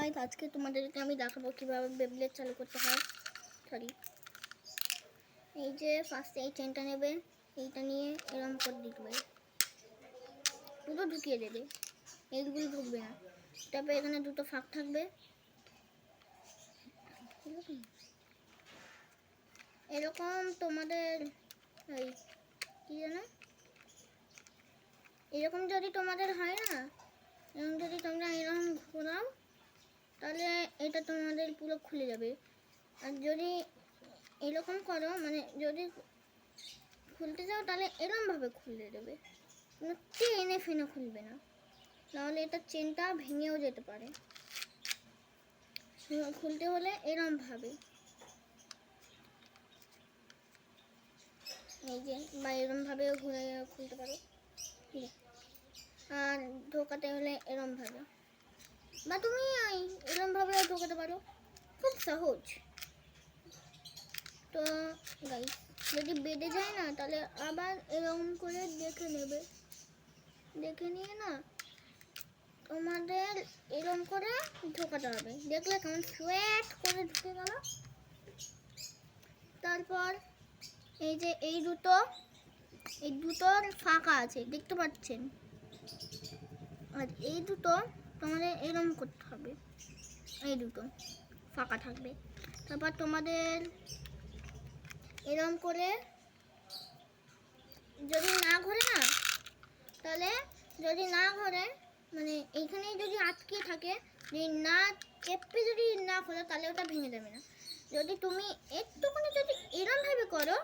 Guys, আজকে তোমাদেরকে আমি দেখাবো কিভাবে বেবলেট চালু করতে হয়। এই যে ফার্স্টে এই চেনটা নেবে, এইটা নিয়ে এরকম করে দিতে পুরো ঢুকিয়ে দেবে, এইগুলো ঢুকবে না। তারপরে এখানে দুটো ফাঁক থাকবে, এরকম তোমাদের এই কি জানো, এরকম যদি তোমাদের হয় না, এরকম যদি তোমরা এরকম ঘোরাও তাহলে এটা তোমাদের পুরো খুলে যাবে। আর যদি এরকম করো, মানে যদি খুলতে যাও তাহলে এরকমভাবে খুলে দেবে, কোনো টেনে ফেনে খুলবে না, নাহলে এটা চেনটা ভেঙেও যেতে পারে। খুলতে হলে এরকমভাবে এই যে, বা এরকমভাবেও ঘুরে খুলতে পারো, আর ঢোকাতে হলে এরকমভাবে, বা তুমি এরকমভাবেও ঢোকাতে পারো, খুব সহজ। তো গাইস, যদি বেঁধে যায় না তাহলে আবার এরকম করে দেখে নেবে, দেখে নিয়ে না তোমাদের এরকম করে ঢোকাতে হবে। দেখলে কেমন সোয়েট করে ঢুকে গেল। তারপর এই যে এই দুটোর ফাঁকা আছে, দেখতে পাচ্ছেন, আর এই দুটো তোমাদের এরকম করতে হবে, এই দুটো ফাঁকা থাকবে। তারপর তোমাদের এরকম করে যদি না ঘোরে না, তাহলে যদি না ঘোরে মানে এইখানেই যদি আটকে থাকে, যদি না চেপে যদি না খোলো তাহলে ওটা ভেঙে যাবে না। যদি তুমি একটুখানি যদি এরকমভাবে করো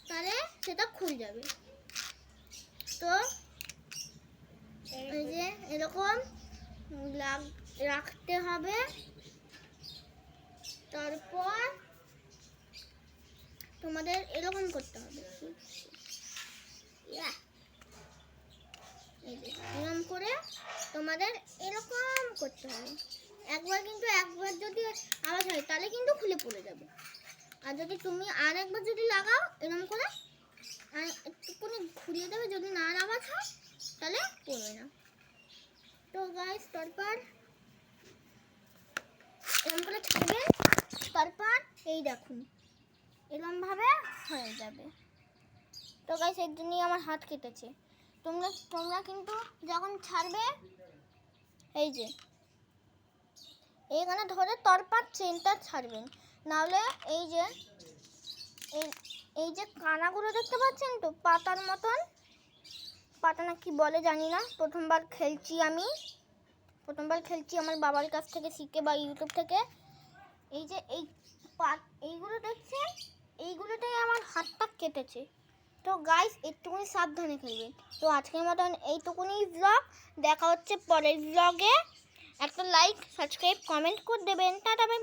তাহলে সেটা খুলে যাবে। তো এই যে এরকম রাখতে হবে। তারপর তোমাদের এরকম করতে হবে, এরকম করে তোমাদের এরকম করতে হবে একবার। কিন্তু একবার যদি আওয়াজ হয় তাহলে কিন্তু খুলে পড়ে যাবে। আর যদি তুমি আর একবার যদি লাগাও এরকম করে, আর একটুখানি ঘুরিয়ে দেবে, যদি না আওয়াজ হয় তাহলে পড়বে না। তো গাইস, তারপর এরকম করে ছাড়বে, তারপর এই দেখুন এরকমভাবে হয়ে যাবে। তো গাইস, এর জন্যই আমার হাত কেটেছে। তোমরা কিন্তু যখন ছাড়বে এই যে এইখানে ধরে তারপর চেনটা ছাড়বেন, নাহলে এই যে কানাগুলো দেখতে পাচ্ছেন তো, পাতার মতন, পাতা না কি বলে জানি না, প্রথমবার খেলছি আমার বাবার কাছ থেকে শিখে বা ইউটিউব থেকে। এই যে এইগুলো দেখছেন, এইগুলোতেই আমার হাতটা কেটেছে। তো গাইস, একটুখানি সাবধানে খেলবেন। তো আজকের মতন এইটুকুনি ব্লগ, দেখা হচ্ছে পরের ব্লগে। একটা লাইক, সাবস্ক্রাইব, কমেন্ট করে দেবেন। Tata, bye bye.